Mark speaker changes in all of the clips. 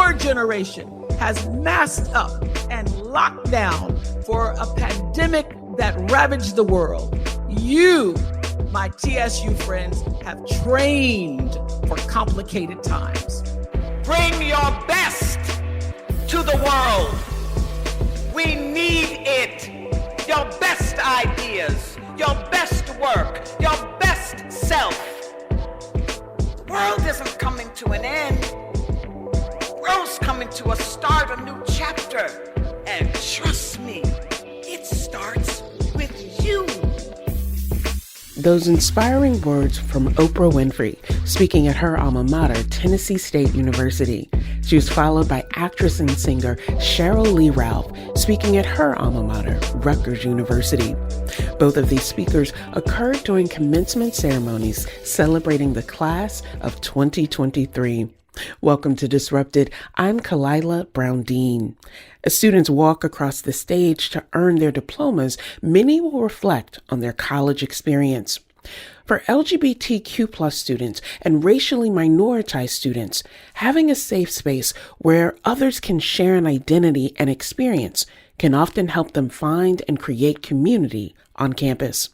Speaker 1: your generation has masked up and locked down for a pandemic that ravaged the world. You, my TSU friends, have trained for complicated times. Bring your best to the world. We need it. Your best ideas, your best work, your best self. The world isn't coming to an end. The world's coming to a start, a new chapter. And trust me, it starts with you.
Speaker 2: Those inspiring words from Oprah Winfrey, speaking at her alma mater, Tennessee State University. She was followed by actress and singer Cheryl Lee Ralph, speaking at her alma mater, Rutgers University. Both of these speakers occurred during commencement ceremonies celebrating the class of 2023. Welcome to Disrupted. I'm Kalila Brown-Dean. As students walk across the stage to earn their diplomas, many will reflect on their college experience. For LGBTQ+ students and racially minoritized students, having a safe space where others can share an identity and experience can often help them find and create community on campus.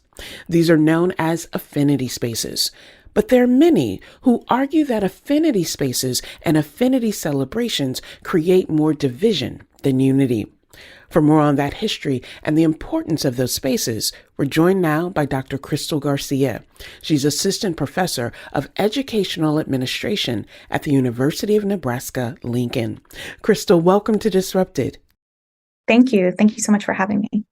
Speaker 2: These are known as affinity spaces. But there are many who argue that affinity spaces and affinity celebrations create more division than unity. For more on that history and the importance of those spaces, we're joined now by Dr. Crystal Garcia. She's Assistant Professor of Educational Administration at the University of Nebraska-Lincoln. Crystal, welcome to Disrupted.
Speaker 3: Thank you. Thank you so much for having me.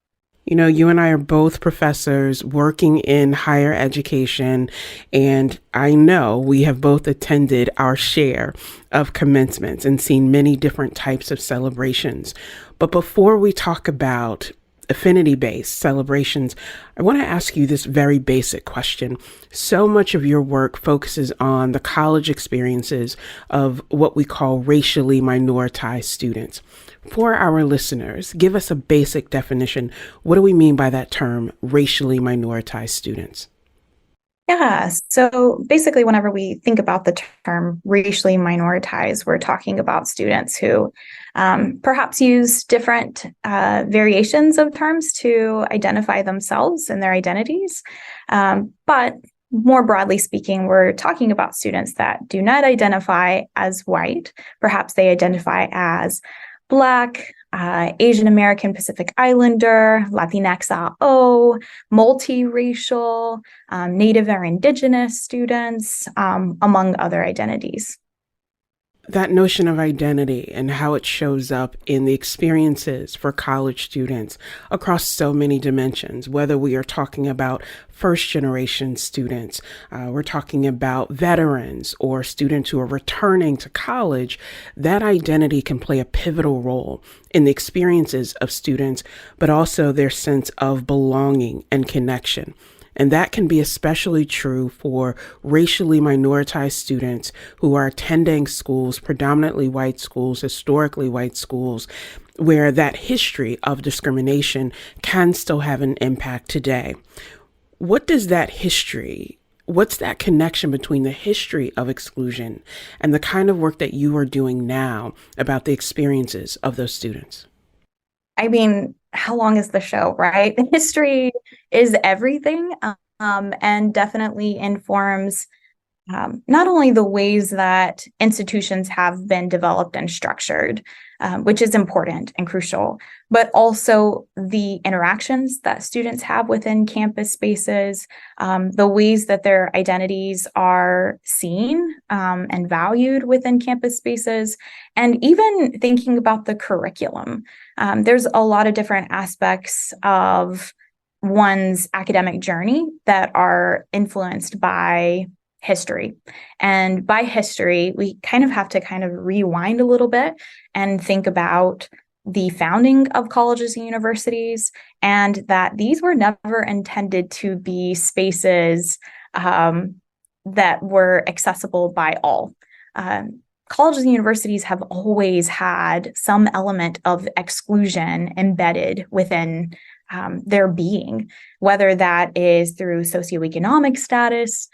Speaker 2: You know, you and I are both professors working in higher education, and I know we have both attended our share of commencements and seen many different types of celebrations. But before we talk about affinity-based celebrations, I want to ask you this very basic question. So much of your work focuses on the college experiences of what we call racially minoritized students. For our listeners, give us a basic definition. What do we mean by that term, racially minoritized students?
Speaker 3: Yeah, so basically, whenever we think about the term racially minoritized, we're talking about students who perhaps use different variations of terms to identify themselves and their identities. But more broadly speaking, we're talking about students that do not identify as white. Perhaps they identify as Black, Asian American, Pacific Islander, Latinx-AO, multiracial, Native or Indigenous students, among other identities.
Speaker 2: That notion of identity and how it shows up in the experiences for college students across so many dimensions, whether we are talking about first generation students, we're talking about veterans or students who are returning to college, that identity can play a pivotal role in the experiences of students, but also their sense of belonging and connection. And that can be especially true for racially minoritized students who are attending schools, predominantly white schools, historically white schools, where that history of discrimination can still have an impact today. What does that history, what's that connection between the history of exclusion and the kind of work that you are doing now about the experiences of those students?
Speaker 3: I mean, how long is the show, right? History is everything, and definitely informs not only the ways that institutions have been developed and structured, which is important and crucial, but also the interactions that students have within campus spaces, the ways that their identities are seen and valued within campus spaces, and even thinking about the curriculum. There's a lot of different aspects of one's academic journey that are influenced by history. And by history, we kind of have to rewind a little bit and think about the founding of colleges and universities, and that these were never intended to be spaces that were accessible by all. Colleges and universities have always had some element of exclusion embedded within their being, whether that is through socioeconomic status,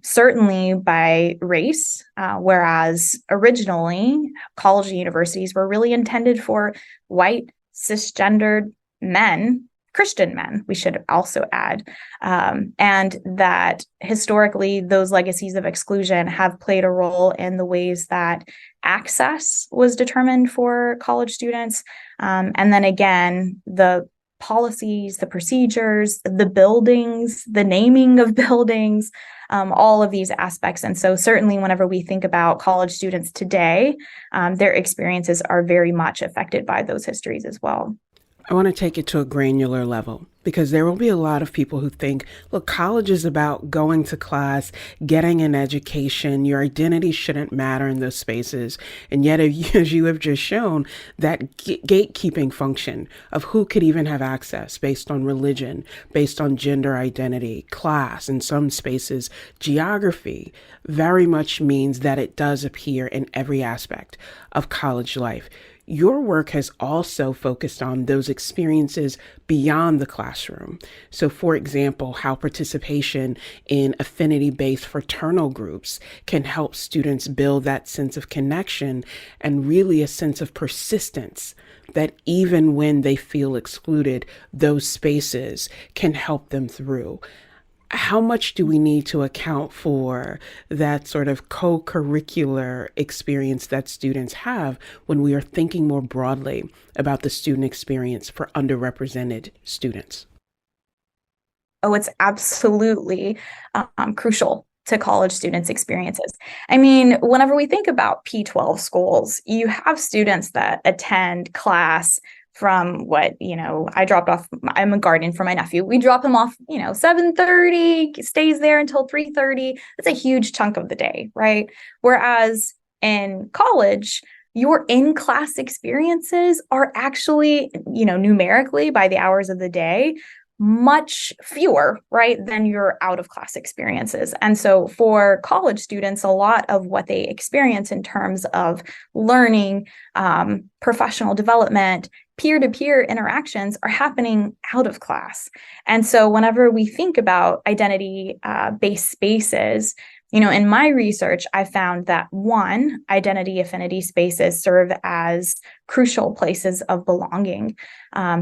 Speaker 3: certainly by race, whereas originally college and universities were really intended for white, cisgendered men, Christian men, we should also add, and that historically those legacies of exclusion have played a role in the ways that access was determined for college students. And then again, the policies, the procedures, the buildings, the naming of buildings, all of these aspects. And so certainly whenever we think about college students today, their experiences are very much affected by those histories as well.
Speaker 2: I want to take it to a granular level because there will be a lot of people who think, look, college is about going to class, getting an education. Your identity shouldn't matter in those spaces. And yet, as you have just shown, that gatekeeping function of who could even have access based on religion, based on gender identity, class, in some spaces, geography, very much means that it does appear in every aspect of college life. Your work has also focused on those experiences beyond the classroom. So, for example, how participation in affinity-based fraternal groups can help students build that sense of connection and really a sense of persistence that even when they feel excluded, those spaces can help them through. How much do we need to account for that sort of co-curricular experience that students have when we are thinking more broadly about the student experience for underrepresented students?
Speaker 3: Oh, it's absolutely crucial to college students' experiences. I mean, whenever we think about P-12 schools, you have students that attend class from I dropped off, I'm a guardian for my nephew. We drop him off, 7:30, stays there until 3:30. That's a huge chunk of the day, right? Whereas in college, your in-class experiences are actually, numerically by the hours of the day, much fewer, right, than your out-of-class experiences. And so for college students, a lot of what they experience in terms of learning, professional development, peer-to-peer interactions are happening out of class. And so whenever we think about identity-based spaces, in my research, I found that one, identity affinity spaces serve as crucial places of belonging,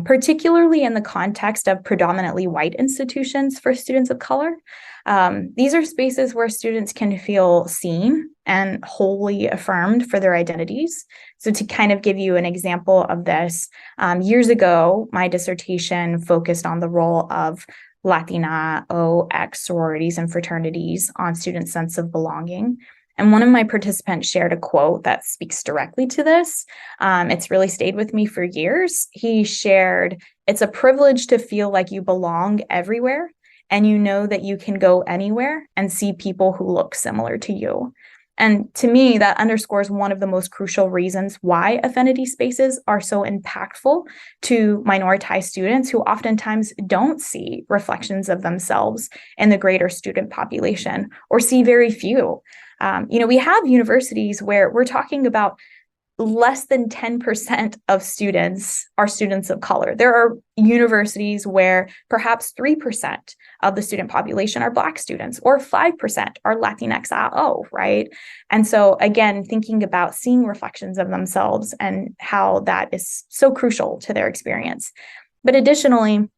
Speaker 3: particularly in the context of predominantly white institutions for students of color. These are spaces where students can feel seen and wholly affirmed for their identities. So to kind of give you an example of this, years ago, my dissertation focused on the role of Latina OX sororities and fraternities on students' sense of belonging. And one of my participants shared a quote that speaks directly to this. It's really stayed with me for years. He shared, "It's a privilege to feel like you belong everywhere, and you know that you can go anywhere and see people who look similar to you." And to me, that underscores one of the most crucial reasons why affinity spaces are so impactful to minoritized students who oftentimes don't see reflections of themselves in the greater student population or see very few. We have universities where we're talking about less than 10% of students are students of color. There are universities where perhaps 3% of the student population are Black students, or 5% are Latinx IO, right? And so again, thinking about seeing reflections of themselves and how that is so crucial to their experience. But additionally,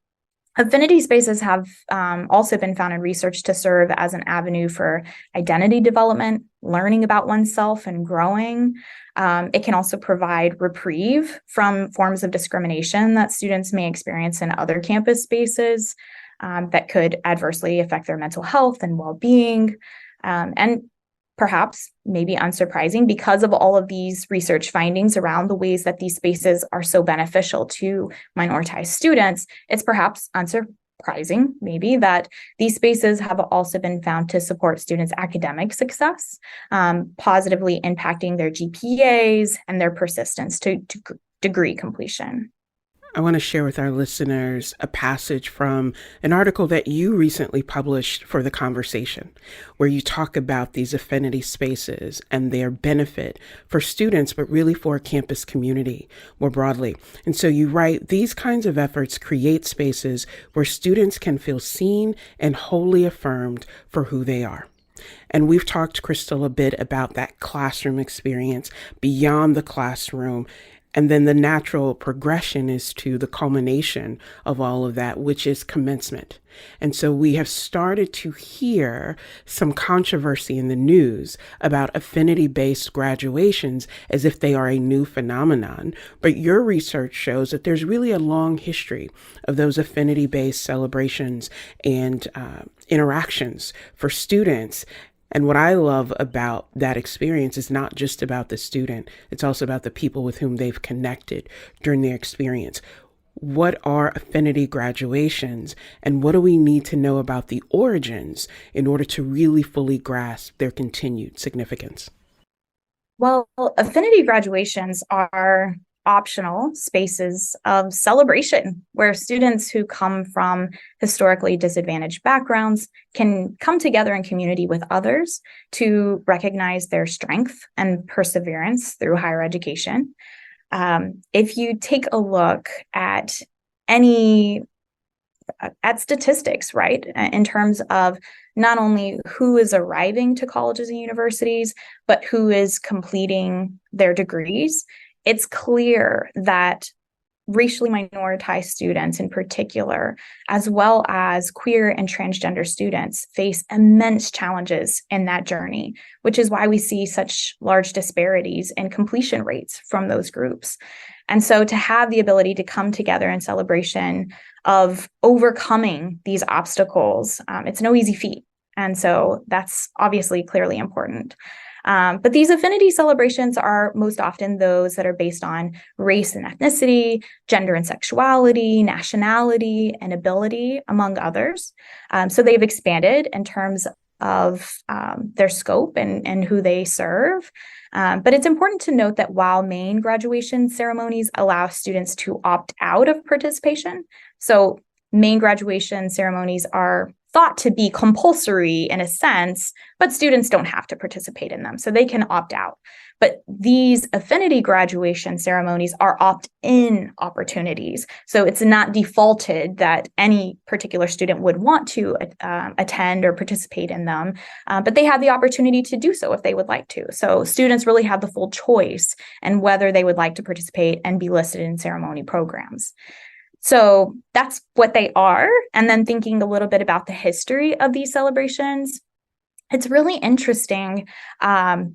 Speaker 3: affinity spaces have also been found in research to serve as an avenue for identity development, learning about oneself, and growing. It can also provide reprieve from forms of discrimination that students may experience in other campus spaces that could adversely affect their mental health and well-being. And perhaps, maybe unsurprising, because of all of these research findings around the ways that these spaces are so beneficial to minoritized students, it's perhaps unsurprising, maybe, that these spaces have also been found to support students' academic success, positively impacting their GPAs and their persistence to degree completion.
Speaker 2: I want to share with our listeners a passage from an article that you recently published for The Conversation, where you talk about these affinity spaces and their benefit for students, but really for a campus community more broadly. And so you write, these kinds of efforts create spaces where students can feel seen and wholly affirmed for who they are. And we've talked, Crystal, a bit about that classroom experience beyond the classroom. And then the natural progression is to the culmination of all of that, which is commencement. And so we have started to hear some controversy in the news about affinity-based graduations as if they are a new phenomenon. But your research shows that there's really a long history of those affinity-based celebrations and interactions for students. And what I love about that experience is not just about the student, it's also about the people with whom they've connected during their experience. What are affinity graduations, and what do we need to know about the origins in order to really fully grasp their continued significance?
Speaker 3: Well, affinity graduations are optional spaces of celebration where students who come from historically disadvantaged backgrounds can come together in community with others to recognize their strength and perseverance through higher education. If you take a look at statistics, right, in terms of not only who is arriving to colleges and universities, but who is completing their degrees, it's clear that racially minoritized students in particular, as well as queer and transgender students, face immense challenges in that journey, which is why we see such large disparities in completion rates from those groups. And so to have the ability to come together in celebration of overcoming these obstacles, it's no easy feat. And so that's obviously clearly important. But these affinity celebrations are most often those that are based on race and ethnicity, gender and sexuality, nationality and ability, among others. So they've expanded in terms of their scope and who they serve. But it's important to note that while main graduation ceremonies allow students to opt out of participation, so main graduation ceremonies are thought to be compulsory in a sense, but students don't have to participate in them, so they can opt out. But these affinity graduation ceremonies are opt-in opportunities. So it's not defaulted that any particular student would want to attend or participate in them, but they have the opportunity to do so if they would like to. So students really have the full choice in whether they would like to participate and be listed in ceremony programs. So that's what they are. And then thinking a little bit about the history of these celebrations, it's really interesting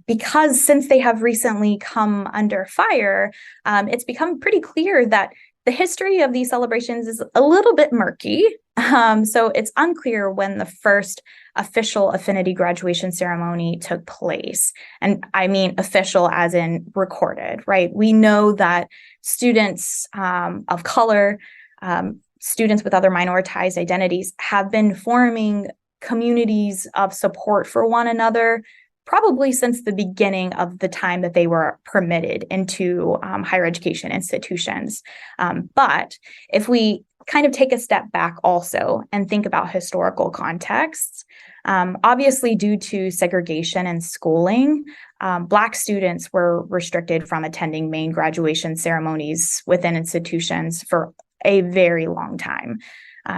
Speaker 3: because since they have recently come under fire, it's become pretty clear that the history of these celebrations is a little bit murky. So it's unclear when the first official affinity graduation ceremony took place. And I mean official as in recorded, right? We know that students of color, students with other minoritized identities have been forming communities of support for one another probably since the beginning of the time that they were permitted into higher education institutions. But if we kind of take a step back also and think about historical contexts, obviously due to segregation and schooling, Black students were restricted from attending main graduation ceremonies within institutions for a very long time.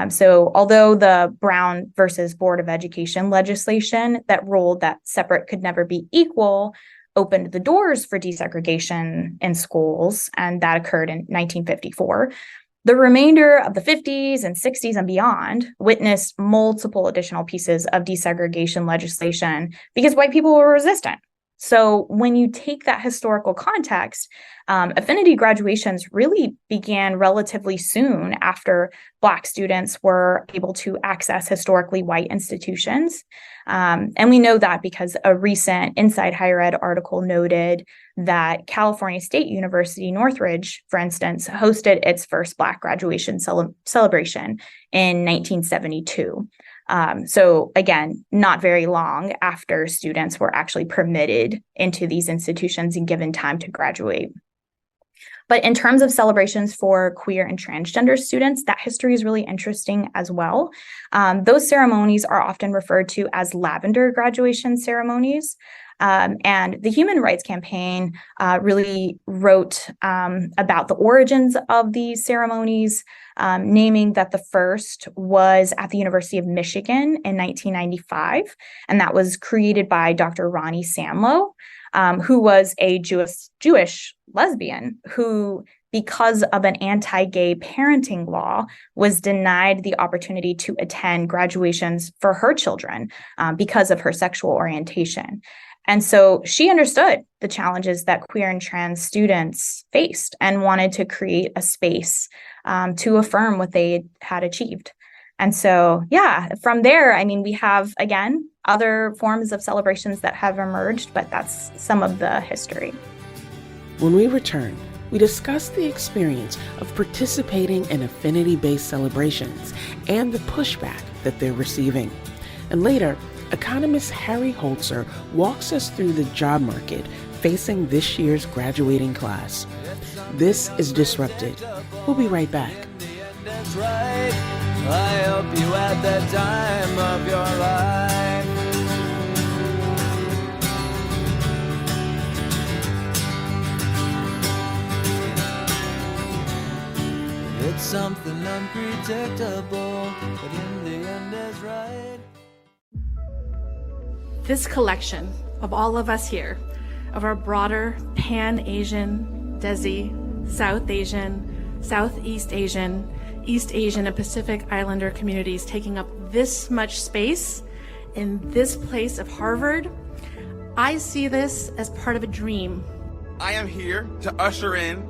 Speaker 3: So although the Brown versus Board of Education legislation that ruled that separate could never be equal opened the doors for desegregation in schools, and that occurred in 1954, the remainder of the 50s and 60s and beyond witnessed multiple additional pieces of desegregation legislation because white people were resistant. So when you take that historical context, affinity graduations really began relatively soon after Black students were able to access historically white institutions. And we know that because a recent Inside Higher Ed article noted that California State University Northridge, for instance, hosted its first Black graduation celebration in 1972. So again, not very long after students were actually permitted into these institutions and given time to graduate. But in terms of celebrations for queer and transgender students, that history is really interesting as well. Those ceremonies are often referred to as lavender graduation ceremonies. And the Human Rights Campaign really wrote about the origins of these ceremonies, naming that the first was at the University of Michigan in 1995, and that was created by Dr. Ronnie Samlow, who was a Jewish lesbian who, because of an anti-gay parenting law, was denied the opportunity to attend graduations for her children because of her sexual orientation. And so she understood the challenges that queer and trans students faced and wanted to create a space to affirm what they had achieved. And so, yeah, from there, I mean, we have, again, other forms of celebrations that have emerged, but that's some of the history.
Speaker 2: When we return, we discuss the experience of participating in affinity-based celebrations and the pushback that they're receiving. And later, economist Harry Holzer walks us through the job market facing this year's graduating class. This is Disrupted. We'll be right back.
Speaker 4: I hope you had the time of your life. It's something unpredictable, but in the end is right.
Speaker 5: This collection of all of us here, of our broader Pan-Asian, Desi, South Asian, Southeast Asian, East Asian, and Pacific Islander communities taking up this much space in this place of Harvard, I see this as part of a dream.
Speaker 6: I am here to usher in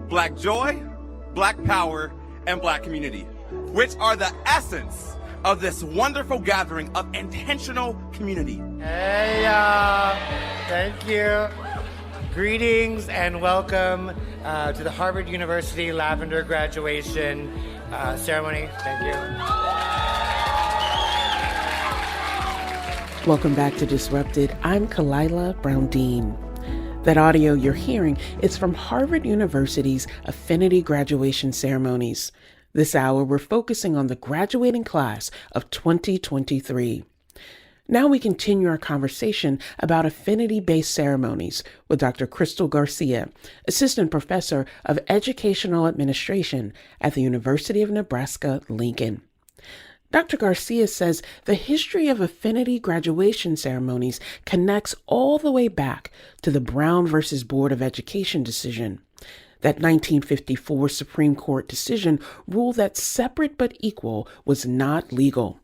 Speaker 6: Black joy, Black power, and Black community, which are the essence of this wonderful gathering of intentional community.
Speaker 7: Hey, thank you. Greetings and welcome to the Harvard University Lavender graduation ceremony. Thank you.
Speaker 2: Welcome back to Disrupted. I'm Kalila Brown-Dean. That audio you're hearing is from Harvard University's Affinity graduation ceremonies. This hour, we're focusing on the graduating class of 2023. Now we continue our conversation about affinity-based ceremonies with Dr. Crystal Garcia, Assistant Professor of Educational Administration at the University of Nebraska-Lincoln. Dr. Garcia says the history of affinity graduation ceremonies connects all the way back to the Brown versus Board of Education decision. That 1954 Supreme Court decision ruled that separate but equal was not legal.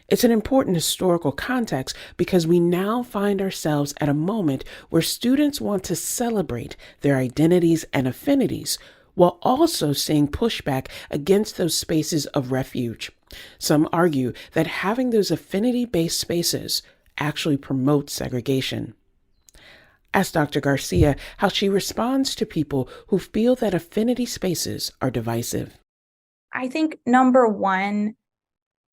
Speaker 2: It's an important historical context because we now find ourselves at a moment where students want to celebrate their identities and affinities while also seeing pushback against those spaces of refuge. Some argue that having those affinity-based spaces actually promotes segregation. Ask Dr. Garcia how she responds to people who feel that affinity spaces are divisive.
Speaker 3: I think number one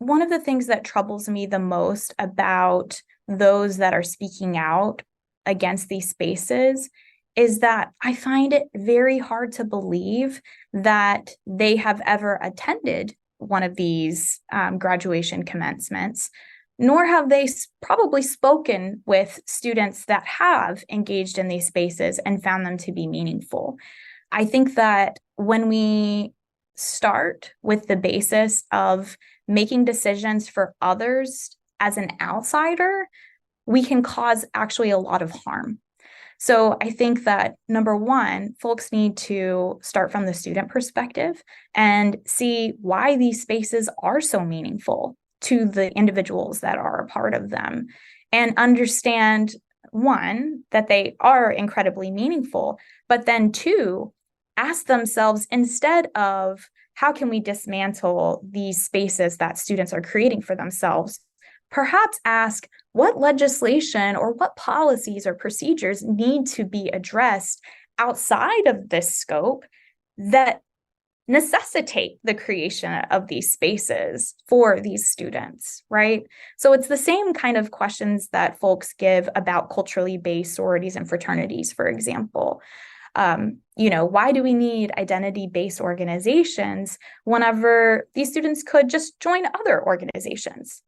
Speaker 3: of the things that troubles me the most about those that are speaking out against these spaces is that I find it very hard to believe that they have ever attended one of these graduation commencements, nor have they probably spoken with students that have engaged in these spaces and found them to be meaningful. I think that when we start with the basis of making decisions for others as an outsider, we can cause actually a lot of harm. So I think that number one, folks need to start from the student perspective and see why these spaces are so meaningful to the individuals that are a part of them, and understand, one, that they are incredibly meaningful, but then two, ask themselves, instead of how can we dismantle these spaces that students are creating for themselves, perhaps ask what legislation or what policies or procedures need to be addressed outside of this scope that necessitate the creation of these spaces for these students, right? So it's the same kind of questions that folks give about culturally based sororities and fraternities, for example. Why do we need identity-based organizations whenever these students could just join other organizations?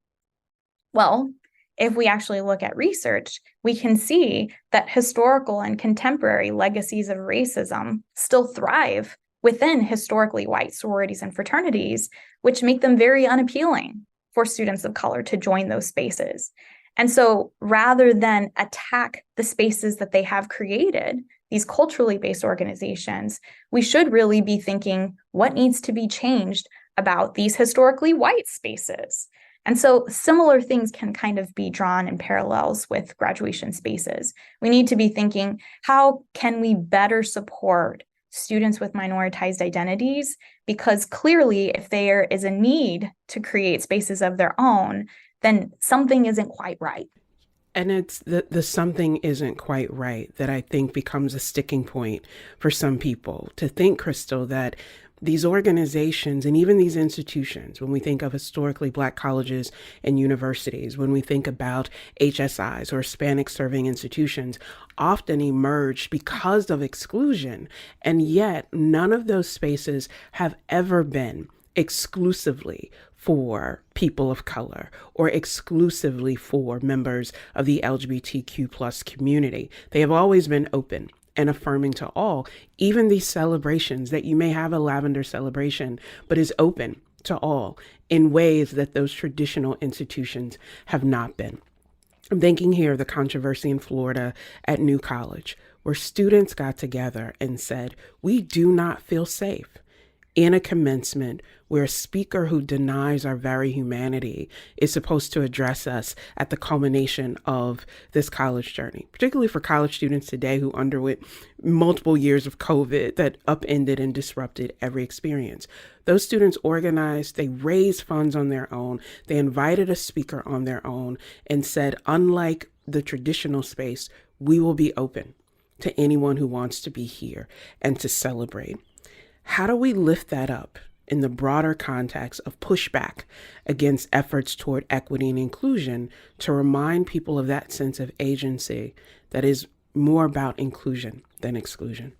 Speaker 3: Well, if we actually look at research, we can see that historical and contemporary legacies of racism still thrive within historically white sororities and fraternities, which make them very unappealing for students of color to join those spaces. And so rather than attack the spaces that they have created, these culturally based organizations, we should really be thinking what needs to be changed about these historically white spaces. And so similar things can kind of be drawn in parallels with graduation spaces. We need to be thinking, how can we better support students with minoritized identities? Because clearly, if there is a need to create spaces of their own, then something isn't quite right.
Speaker 2: And it's the something isn't quite right that I think becomes a sticking point for some people to think, Crystal, that these organizations and even these institutions, when we think of historically Black colleges and universities, when we think about HSIs or Hispanic serving institutions, often emerged because of exclusion. And yet none of those spaces have ever been exclusively for people of color or exclusively for members of the LGBTQ plus community. They have always been open and affirming to all, even these celebrations that you may have a lavender celebration, but is open to all in ways that those traditional institutions have not been. I'm thinking here of the controversy in Florida at New College, where students got together and said, we do not feel safe in a commencement where a speaker who denies our very humanity is supposed to address us at the culmination of this college journey, particularly for college students today who underwent multiple years of COVID that upended and disrupted every experience. Those students organized, they raised funds on their own, they invited a speaker on their own and said, unlike the traditional space, we will be open to anyone who wants to be here and to celebrate. How do we lift that up in the broader context of pushback against efforts toward equity and inclusion to remind people of that sense of agency that is more about inclusion than exclusion?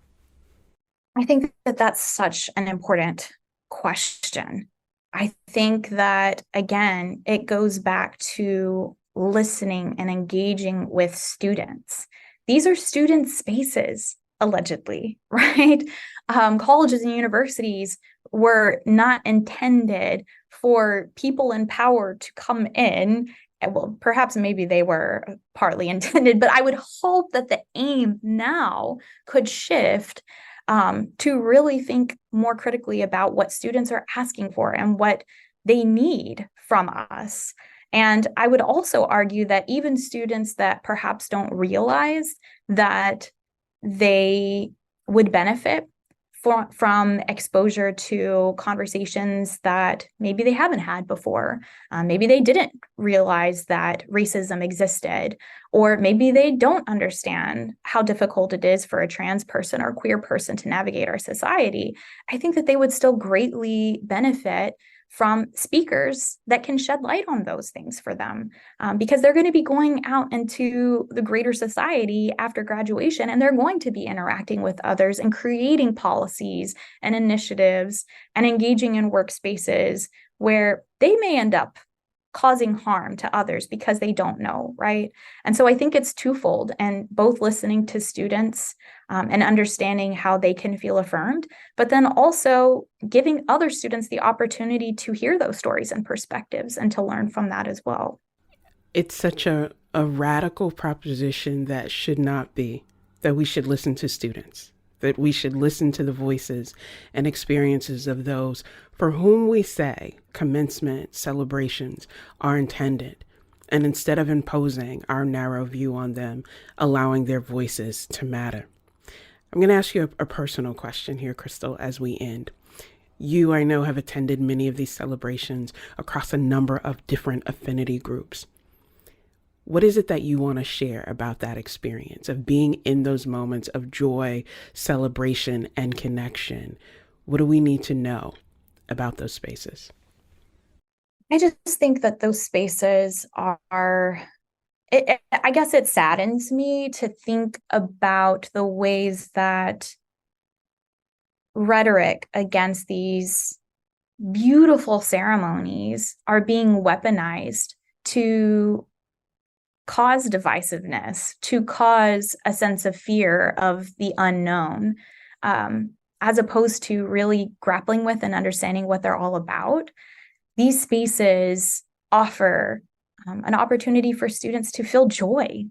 Speaker 3: I think that that's such an important question. I think that, again, it goes back to listening and engaging with students. These are student spaces, allegedly, right? Colleges and universities were not intended for people in power to come in. Well, perhaps maybe they were partly intended, but I would hope that the aim now could shift to really think more critically about what students are asking for and what they need from us. And I would also argue that even students that perhaps don't realize that they would benefit from exposure to conversations that maybe they haven't had before. Maybe they didn't realize that racism existed, or maybe they don't understand how difficult it is for a trans person or queer person to navigate our society. I think that they would still greatly benefit from speakers that can shed light on those things for them, because they're going to be going out into the greater society after graduation, and they're going to be interacting with others and creating policies and initiatives and engaging in workspaces where they may end up causing harm to others because they don't know, right? And so I think it's twofold, and both listening to students and understanding how they can feel affirmed, but then also giving other students the opportunity to hear those stories and perspectives and to learn from that as well.
Speaker 2: It's such a radical proposition that should not be, that we should listen to students, that we should listen to the voices and experiences of those for whom we say commencement celebrations are intended, and instead of imposing our narrow view on them, allowing their voices to matter. I'm going to ask you a personal question here, Crystal, as we end. You, I know, have attended many of these celebrations across a number of different affinity groups. What is it that you want to share about that experience of being in those moments of joy, celebration, and connection? What do we need to know about those spaces?
Speaker 3: I just think that those spaces are, I guess it saddens me to think about the ways that rhetoric against these beautiful ceremonies are being weaponized to cause divisiveness, to cause a sense of fear of the unknown, as opposed to really grappling with and understanding what they're all about. These spaces offer an opportunity for students to feel joy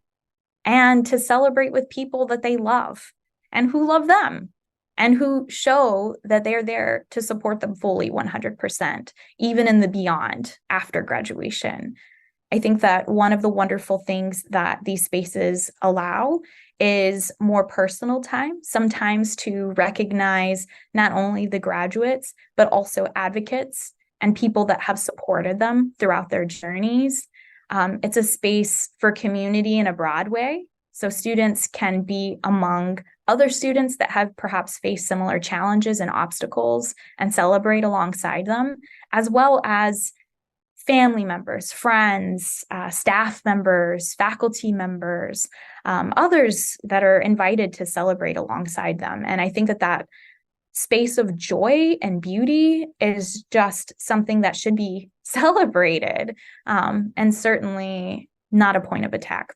Speaker 3: and to celebrate with people that they love and who love them and who show that they're there to support them fully 100%, even in the beyond after graduation. I think that one of the wonderful things that these spaces allow is more personal time, sometimes to recognize not only the graduates, but also advocates and people that have supported them throughout their journeys. It's a space for community in a broad way. So students can be among other students that have perhaps faced similar challenges and obstacles and celebrate alongside them, as well as family members, friends, staff members, faculty members, others that are invited to celebrate alongside them. And I think that that space of joy and beauty is just something that should be celebrated, and certainly not a point of attack.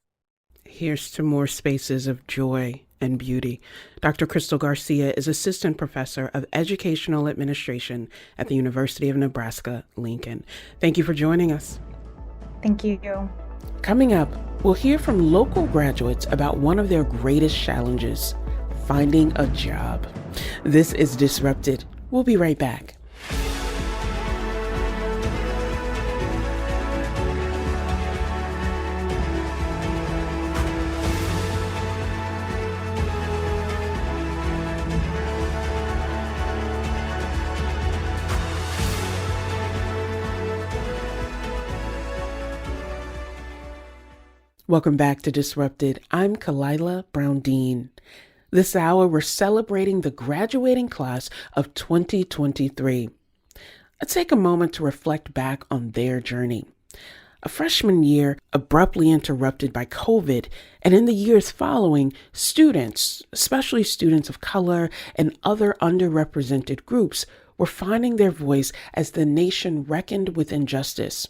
Speaker 2: Here's to more spaces of joy and beauty. Dr. Crystal Garcia is Assistant Professor of Educational Administration at the University of Nebraska-Lincoln. Thank you for joining us.
Speaker 3: Thank you.
Speaker 2: Coming up, we'll hear from local graduates about one of their greatest challenges, finding a job. This is Disrupted. We'll be right back. Welcome back to Disrupted. I'm Kalila Brown-Dean. This hour, we're celebrating the graduating class of 2023. Let's take a moment to reflect back on their journey. A freshman year abruptly interrupted by COVID, and in the years following, students, especially students of color and other underrepresented groups, were finding their voice as the nation reckoned with injustice.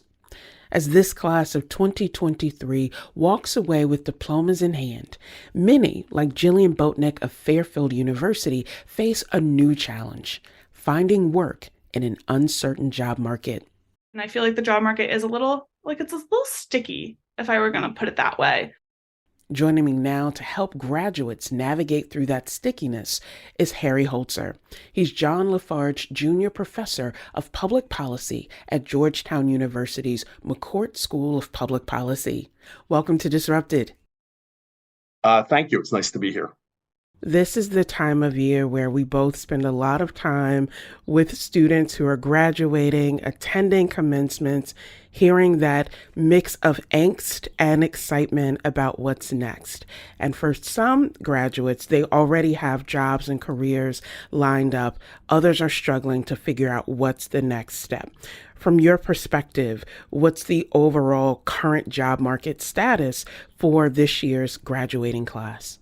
Speaker 2: As this class of 2023 walks away with diplomas in hand, many, like Jillian Boatnick of Fairfield University, face a new challenge, finding work in an uncertain job market.
Speaker 8: And I feel like the job market is it's a little sticky, if I were going to put it that way.
Speaker 2: Joining me now to help graduates navigate through that stickiness is Harry Holzer. He's John LaFarge Jr. Professor of Public Policy at Georgetown University's McCourt School of Public Policy. Welcome to Disrupted.
Speaker 9: Thank you. It's nice to be here.
Speaker 2: This is the time of year where we both spend a lot of time with students who are graduating, attending commencements, hearing that mix of angst and excitement about what's next. And for some graduates, they already have jobs and careers lined up. Others are struggling to figure out what's the next step. From your perspective, what's the overall current job market status for this year's graduating class?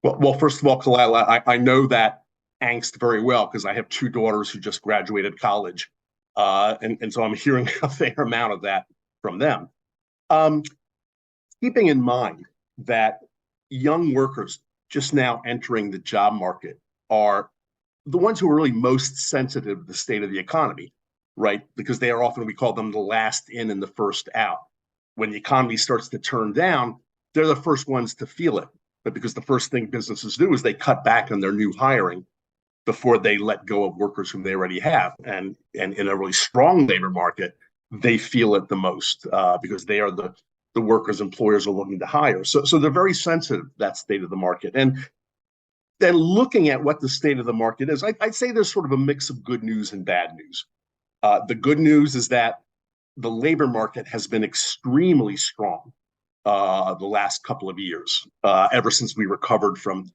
Speaker 9: Well, first of all, Kalila, I know that angst very well because I have two daughters who just graduated college. And so I'm hearing a fair amount of that from them. Keeping in mind that young workers just now entering the job market are the ones who are really most sensitive to the state of the economy, right? Because they are often, we call them the last in and the first out. When the economy starts to turn down, they're the first ones to feel it. But because the first thing businesses do is they cut back on their new hiring before they let go of workers whom they already have. And in a really strong labor market, they feel it the most because they are the workers employers are looking to hire. So they're very sensitive to that state of the market. And then looking at what the state of the market is, I'd say there's sort of a mix of good news and bad news. The good news is that the labor market has been extremely strong the last couple of years, ever since we recovered from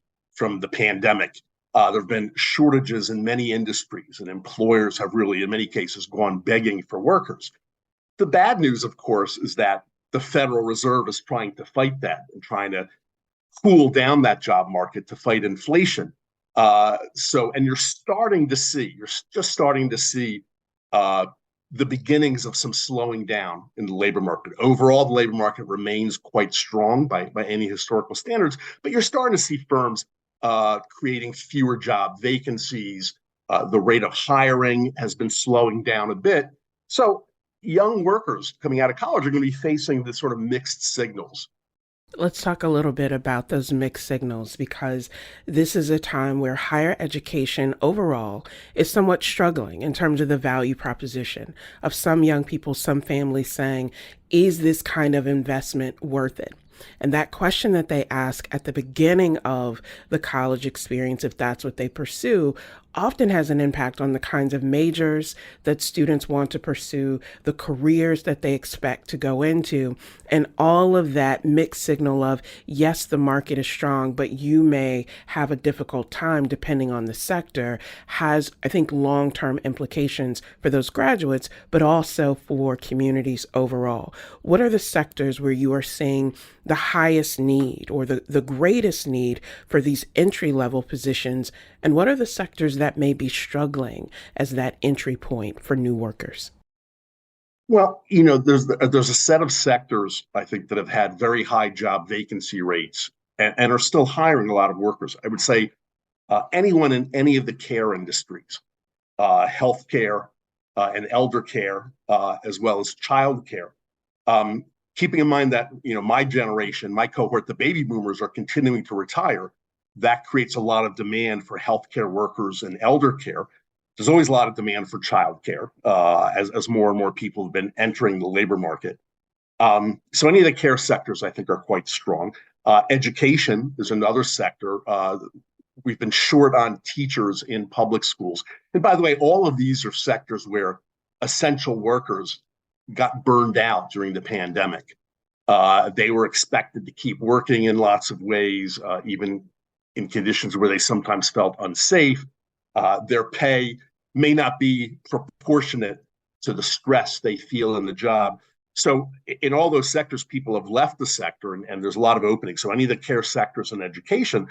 Speaker 9: the pandemic. There have been shortages in many industries, and employers have really, in many cases, gone begging for workers. The bad news, of course, is that the Federal Reserve is trying to fight that and trying to cool down that job market to fight inflation. And you're just starting to see the beginnings of some slowing down in the labor market. Overall, the labor market remains quite strong by any historical standards, but you're starting to see firms creating fewer job vacancies. The rate of hiring has been slowing down a bit. So young workers coming out of college are going to be facing this sort of mixed signals.
Speaker 2: Let's talk a little bit about those mixed signals, because this is a time where higher education overall is somewhat struggling in terms of the value proposition of some young people, some families saying, is this kind of investment worth it? And that question that they ask at the beginning of the college experience, if that's what they pursue, often has an impact on the kinds of majors that students want to pursue, the careers that they expect to go into, and all of that mixed signal of, yes, the market is strong, but you may have a difficult time depending on the sector, has, I think, long-term implications for those graduates, but also for communities overall. What are the sectors where you are seeing the highest need or the greatest need for these entry-level positions? And what are the sectors that may be struggling as that entry point for new workers?
Speaker 9: Well, there's a set of sectors, I think, that have had very high job vacancy rates and are still hiring a lot of workers. I would say anyone in any of the care industries, healthcare and elder care, as well as childcare. Keeping in mind that, my generation, my cohort, the baby boomers are continuing to retire. That creates a lot of demand for healthcare workers and elder care. There's always a lot of demand for childcare as more and more people have been entering the labor market. So any of the care sectors, I think, are quite strong. Education is another sector. We've been short on teachers in public schools. And by the way, all of these are sectors where essential workers got burned out during the pandemic. They were expected to keep working in lots of ways, even in conditions where they sometimes felt unsafe. Their pay may not be proportionate to the stress they feel in the job. So in all those sectors, people have left the sector, and there's a lot of openings. So any of the care sectors and education.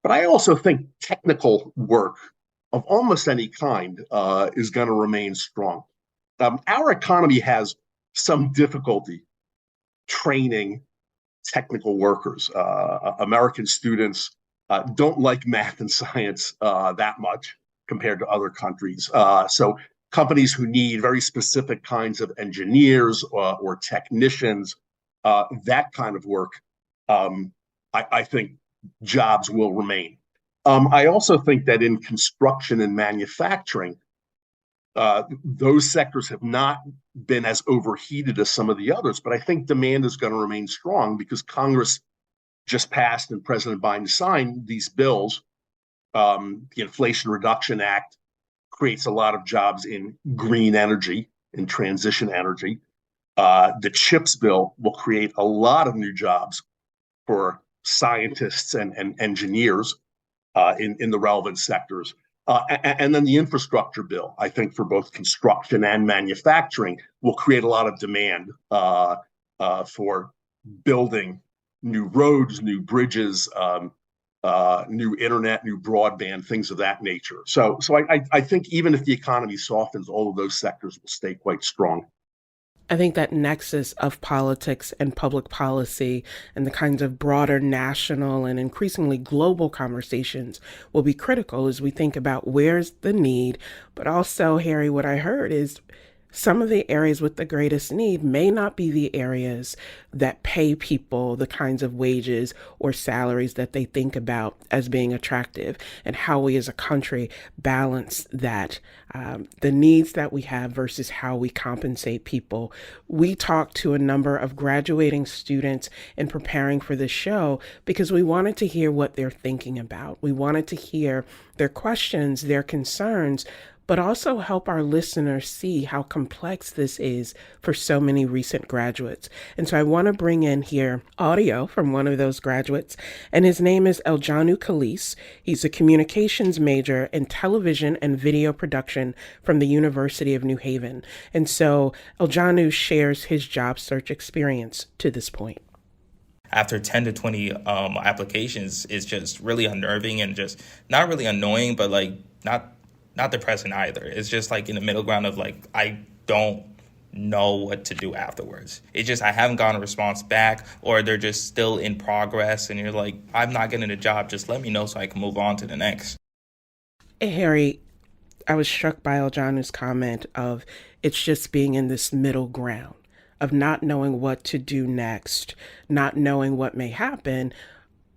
Speaker 9: But I also think technical work of almost any kind is going to remain strong. Our economy has some difficulty training technical workers. American students don't like math and science that much compared to other countries. So companies who need very specific kinds of engineers or technicians, that kind of work, I think jobs will remain. I also think that in construction and manufacturing, those sectors have not been as overheated as some of the others, but I think demand is going to remain strong because Congress just passed and President Biden signed these bills. The Inflation Reduction Act creates a lot of jobs in green energy and transition energy. The CHIPS bill will create a lot of new jobs for scientists and engineers in the relevant sectors. And then the infrastructure bill, I think, for both construction and manufacturing will create a lot of demand for building new roads, new bridges, new internet, new broadband, things of that nature. So I think even if the economy softens, all of those sectors will stay quite strong.
Speaker 2: I think that nexus of politics and public policy and the kinds of broader national and increasingly global conversations will be critical as we think about where's the need. But also, Harry, what I heard is some of the areas with the greatest need may not be the areas that pay people the kinds of wages or salaries that they think about as being attractive, and how we as a country balance that, the needs that we have versus how we compensate people. We talked to a number of graduating students in preparing for this show because we wanted to hear what they're thinking about. We wanted to hear their questions, their concerns, but also help our listeners see how complex this is for so many recent graduates. And so I want to bring in here audio from one of those graduates, and his name is Eljanu Khalis. He's a communications major in television and video production from the University of New Haven. And so Eljanu shares his job search experience to this point.
Speaker 10: after 10 to 20 applications is just really unnerving and just not really annoying, but like not depressing either. It's just like in the middle ground of like, I don't know what to do afterwards. It's just I haven't gotten a response back, or they're just still in progress, and you're like, I'm not getting a job, just let me know so I can move on to the next.
Speaker 2: Hey, Harry, I was struck by Aljanu's comment of it's just being in this middle ground of not knowing what to do next, not knowing what may happen,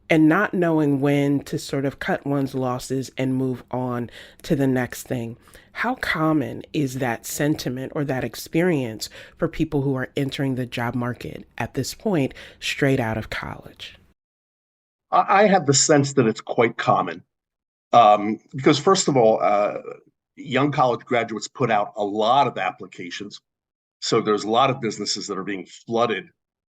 Speaker 2: and not knowing when to sort of cut one's losses and move on to the next thing. How common is that sentiment or that experience for people who are entering the job market at this point, straight out of college?
Speaker 9: I have the sense that it's quite common because, first of all, young college graduates put out a lot of applications. So there's a lot of businesses that are being flooded.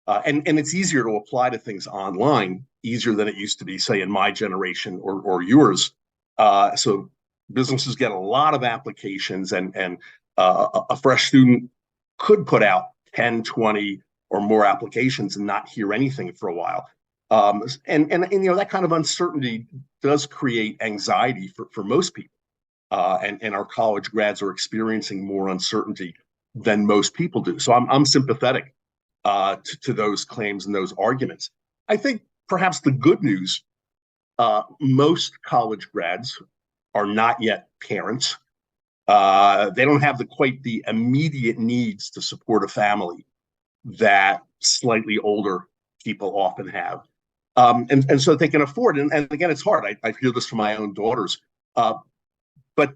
Speaker 9: And it's easier to apply to things online, easier than it used to be, say, in my generation or yours. So businesses get a lot of applications, and a fresh student could put out 10, 20 or more applications and not hear anything for a while. And that kind of uncertainty does create anxiety for most people. And our college grads are experiencing more uncertainty than most people do. So I'm sympathetic to those claims and those arguments. I think perhaps the good news, most college grads are not yet parents. They don't have quite the immediate needs to support a family that slightly older people often have. And so they can afford it. And again, it's hard. I feel this for my own daughters. But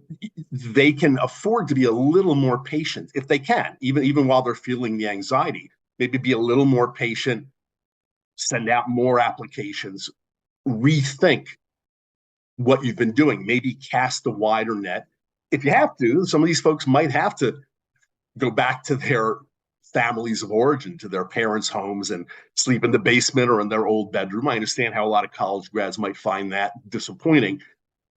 Speaker 9: they can afford to be a little more patient if they can, even while they're feeling the anxiety. Maybe be a little more patient, send out more applications, rethink what you've been doing, maybe cast a wider net. If you have to, some of these folks might have to go back to their families of origin, to their parents' homes, and sleep in the basement or in their old bedroom. I understand how a lot of college grads might find that disappointing.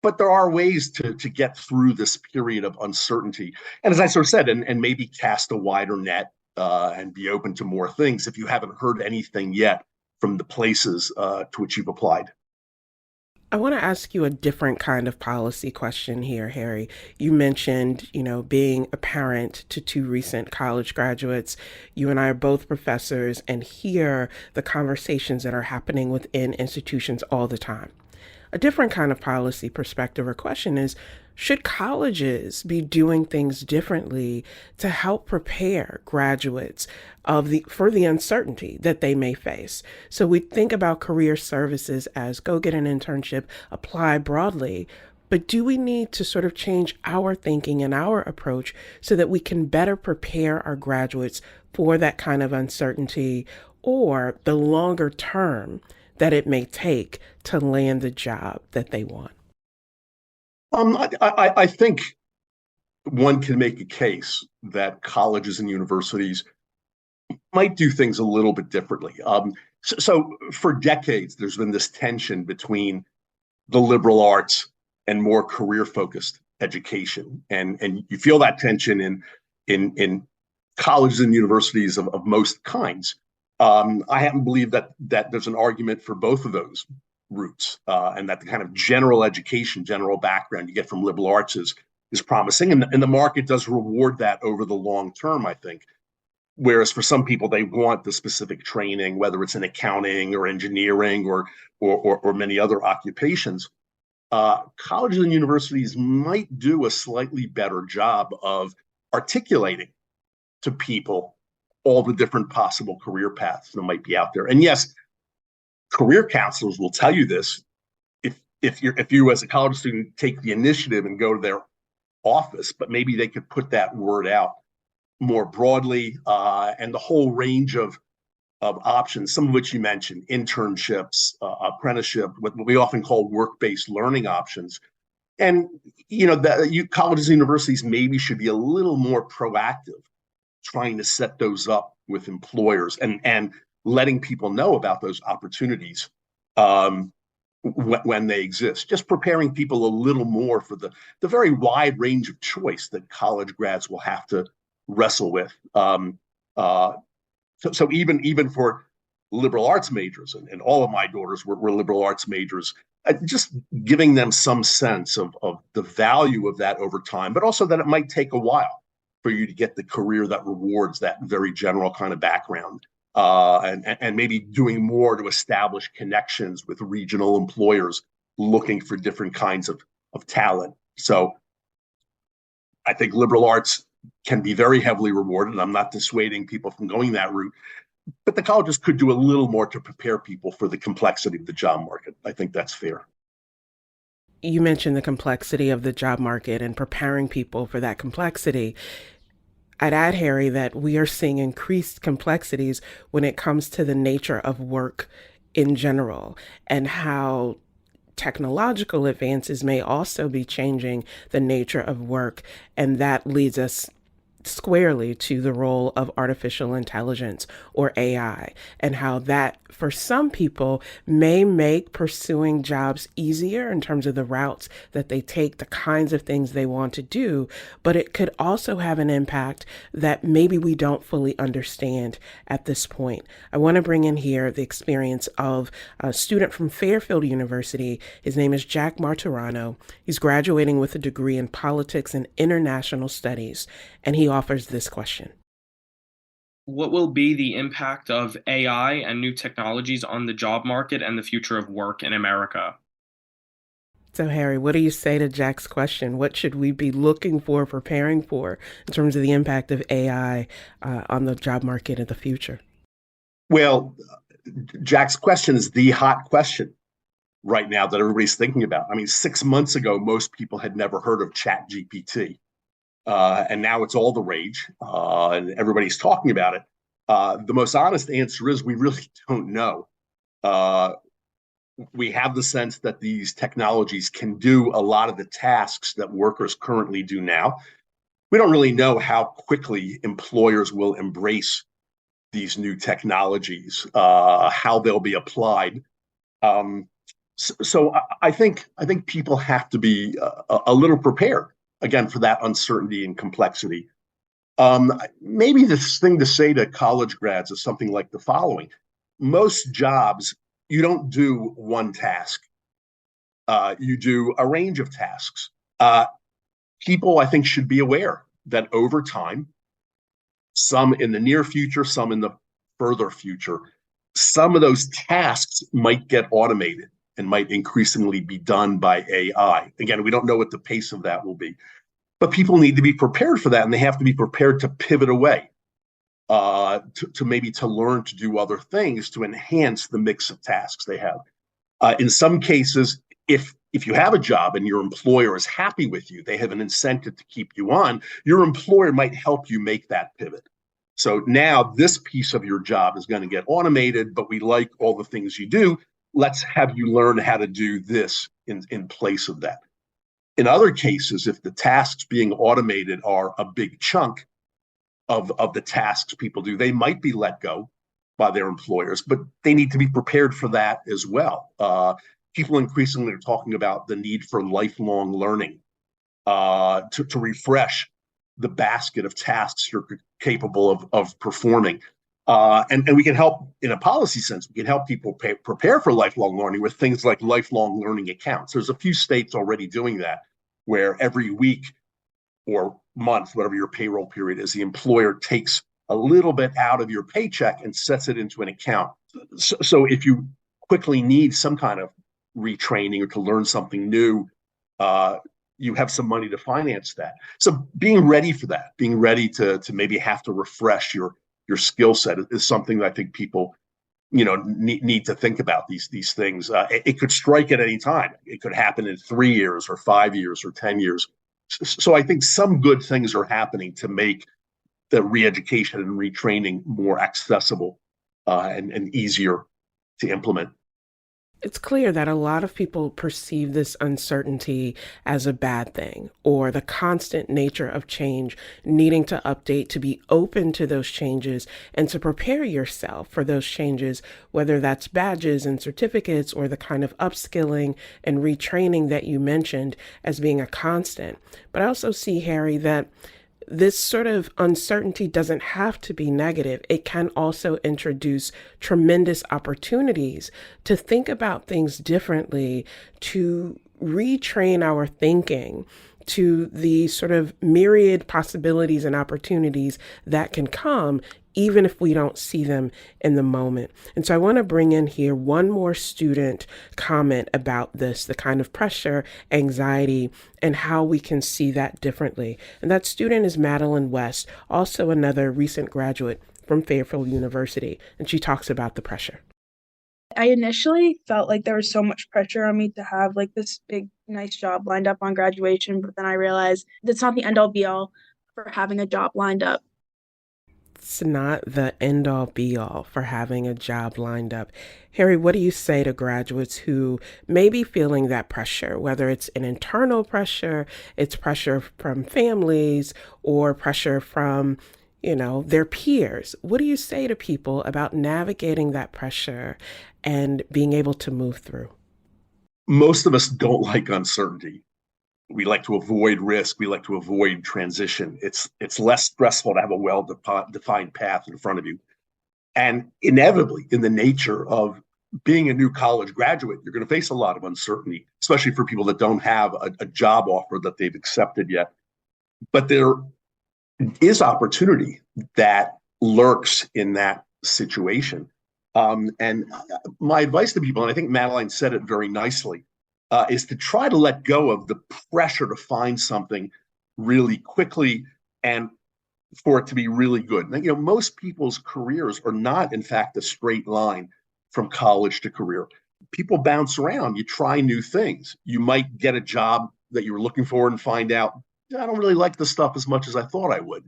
Speaker 9: But there are ways to get through this period of uncertainty. And as I sort of said, and maybe cast a wider net and be open to more things if you haven't heard anything yet from the places to which you've applied.
Speaker 2: I want to ask you a different kind of policy question here, Harry. You mentioned, being a parent to two recent college graduates. You and I are both professors and hear the conversations that are happening within institutions all the time. A different kind of policy perspective or question is, should colleges be doing things differently to help prepare graduates for the uncertainty that they may face? So we think about career services as go get an internship, apply broadly, but do we need to sort of change our thinking and our approach so that we can better prepare our graduates for that kind of uncertainty or the longer term that it may take to land the job that they want?
Speaker 9: I think one can make a case that colleges and universities might do things a little bit differently. So for decades, there's been this tension between the liberal arts and more career-focused education, and you feel that tension in colleges and universities of most kinds. I happen to believe that there's an argument for both of those routes, and that the kind of general education, general background you get from liberal arts is promising, and the market does reward that over the long term, I think. Whereas for some people, they want the specific training, whether it's in accounting or engineering or many other occupations. Colleges and universities might do a slightly better job of articulating to people all the different possible career paths that might be out there. And yes, career counselors will tell you this. If you as a college student take the initiative and go to their office, but maybe they could put that word out more broadly, and the whole range of options, some of which you mentioned, internships, apprenticeship, what we often call work-based learning options. And colleges and universities maybe should be a little more proactive, trying to set those up with employers and letting people know about those opportunities when they exist. Just preparing people a little more for the very wide range of choice that college grads will have to wrestle with. So even for liberal arts majors, and all of my daughters were liberal arts majors, just giving them some sense of the value of that over time, but also that it might take a while for you to get the career that rewards that very general kind of background, and maybe doing more to establish connections with regional employers looking for different kinds of talent. So I think liberal arts can be very heavily rewarded. I'm not dissuading people from going that route, but the colleges could do a little more to prepare people for the complexity of the job market. I think that's fair.
Speaker 2: You mentioned the complexity of the job market and preparing people for that complexity. I'd add, Harry, that we are seeing increased complexities when it comes to the nature of work in general, and how technological advances may also be changing the nature of work. And that leads us squarely to the role of artificial intelligence, or AI, and how that for some people may make pursuing jobs easier in terms of the routes that they take, the kinds of things they want to do, but it could also have an impact that maybe we don't fully understand at this point. I want to bring in here the experience of a student from Fairfield University. His name is Jack Martirano. He's graduating with a degree in politics and international studies, and he offers this question.
Speaker 11: What will be the impact of AI and new technologies on the job market and the future of work in America?
Speaker 2: So, Harry, what do you say to Jack's question? What should we be looking for, preparing for, in terms of the impact of AI on the job market in the future?
Speaker 9: Well, Jack's question is the hot question right now that everybody's thinking about. I mean, 6 months ago, most people had never heard of ChatGPT. And now it's all the rage, and everybody's talking about it. The most honest answer is we really don't know. We have the sense that these technologies can do a lot of the tasks that workers currently do now. We don't really know how quickly employers will embrace these new technologies, how they'll be applied. So I think people have to be a little prepared, again, for that uncertainty and complexity. Maybe this thing to say to college grads is something like the following. Most jobs, you don't do one task. You do a range of tasks. People, I think, should be aware that over time, some in the near future, some in the further future, some of those tasks might get automated and might increasingly be done by AI. Again, we don't know what the pace of that will be, but people need to be prepared for that, and they have to be prepared to pivot away, to maybe to learn to do other things to enhance the mix of tasks they have. In some cases, if you have a job and your employer is happy with you, they have an incentive to keep you on, your employer might help you make that pivot. So now this piece of your job is going to get automated, but we like all the things you do. Let's have you learn how to do this in place of that. In other cases, if the tasks being automated are a big chunk of the tasks people do, they might be let go by their employers, but they need to be prepared for that as well. People increasingly are talking about the need for lifelong learning, to refresh the basket of tasks you're capable of performing. And we can help in a policy sense. We can help people prepare for lifelong learning with things like lifelong learning accounts. There's a few states already doing that, where every week or month, whatever your payroll period is, the employer takes a little bit out of your paycheck and sets it into an account. So if you quickly need some kind of retraining or to learn something new, you have some money to finance that. So being ready for that, being ready to maybe have to refresh your skill set is something that I think people, need to think about these things. It could strike at any time. It could happen in 3 years or 5 years or 10 years. So I think some good things are happening to make the re-education and retraining more accessible and easier to implement.
Speaker 2: It's clear that a lot of people perceive this uncertainty as a bad thing, or the constant nature of change, needing to update, to be open to those changes and to prepare yourself for those changes, whether that's badges and certificates or the kind of upskilling and retraining that you mentioned as being a constant. But I also see, Harry, that this sort of uncertainty doesn't have to be negative. It can also introduce tremendous opportunities to think about things differently, to retrain our thinking to the sort of myriad possibilities and opportunities that can come, even if we don't see them in the moment. And so I want to bring in here one more student comment about this, the kind of pressure, anxiety, and how we can see that differently. And that student is Madeline West, also another recent graduate from Fairfield University. And she talks about the pressure.
Speaker 12: I initially felt like there was so much pressure on me to have like this big, nice job lined up on graduation, but then I realized that's not the end all be all for having a job lined up.
Speaker 2: It's not the end all be all for having a job lined up. Harry, what do you say to graduates who may be feeling that pressure, whether it's an internal pressure, it's pressure from families, or pressure from their peers? What do you say to people about navigating that pressure and being able to move through?
Speaker 9: Most of us don't like uncertainty. We like to avoid risk. We like to avoid transition. It's less stressful to have a well-defined path in front of you. And inevitably, in the nature of being a new college graduate, you're going to face a lot of uncertainty, especially for people that don't have a job offer that they've accepted yet. But there is opportunity that lurks in that situation. And my advice to people, and I think Madeline said it very nicely, is to try to let go of the pressure to find something really quickly and for it to be really good. Now, most people's careers are not, in fact, a straight line from college to career. People bounce around. You try new things. You might get a job that you were looking for and find out, I don't really like this stuff as much as I thought I would.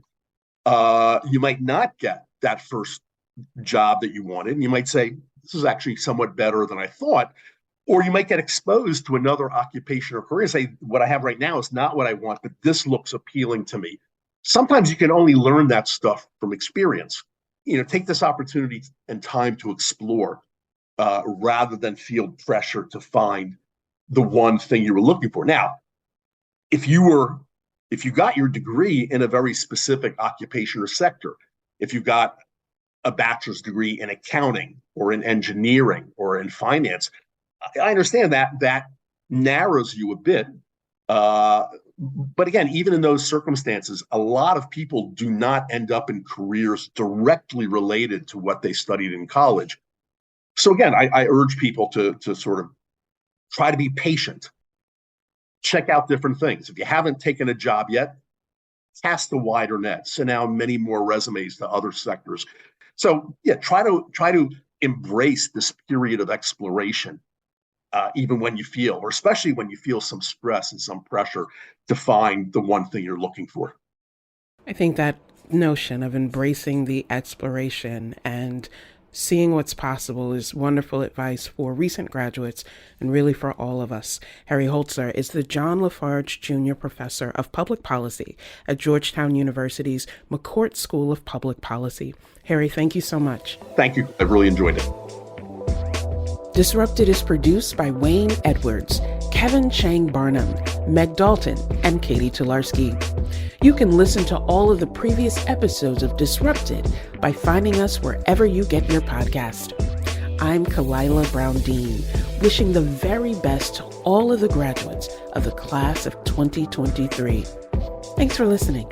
Speaker 9: You might not get that first job that you wanted, and you might say, this is actually somewhat better than I thought. Or you might get exposed to another occupation or career and say, what I have right now is not what I want, but this looks appealing to me. Sometimes you can only learn that stuff from experience. Take this opportunity and time to explore rather than feel pressure to find the one thing you were looking for. Now, if you got your degree in a very specific occupation or sector, if you got a bachelor's degree in accounting or in engineering or in finance, I understand that narrows you a bit. But again, even in those circumstances, a lot of people do not end up in careers directly related to what they studied in college. So again, I urge people to sort of try to be patient. Check out different things. If you haven't taken a job yet, cast a wider net. Send out many more resumes to other sectors. So yeah, try to embrace this period of exploration, even when you feel, or especially when you feel some stress and some pressure to find the one thing you're looking for.
Speaker 2: I think that notion of embracing the exploration and seeing what's possible is wonderful advice for recent graduates and really for all of us. Harry Holzer is the John LaFarge Jr. Professor of Public Policy at Georgetown University's McCourt School of Public Policy. Harry, thank you so much.
Speaker 9: Thank you. I've really enjoyed it.
Speaker 2: Disrupted is produced by Wayne Edwards, Kevin Chang Barnum, Meg Dalton, and Katie Tularski. You can listen to all of the previous episodes of Disrupted by finding us wherever you get your podcast. I'm Kalila Brown-Dean, wishing the very best to all of the graduates of the class of 2023. Thanks for listening.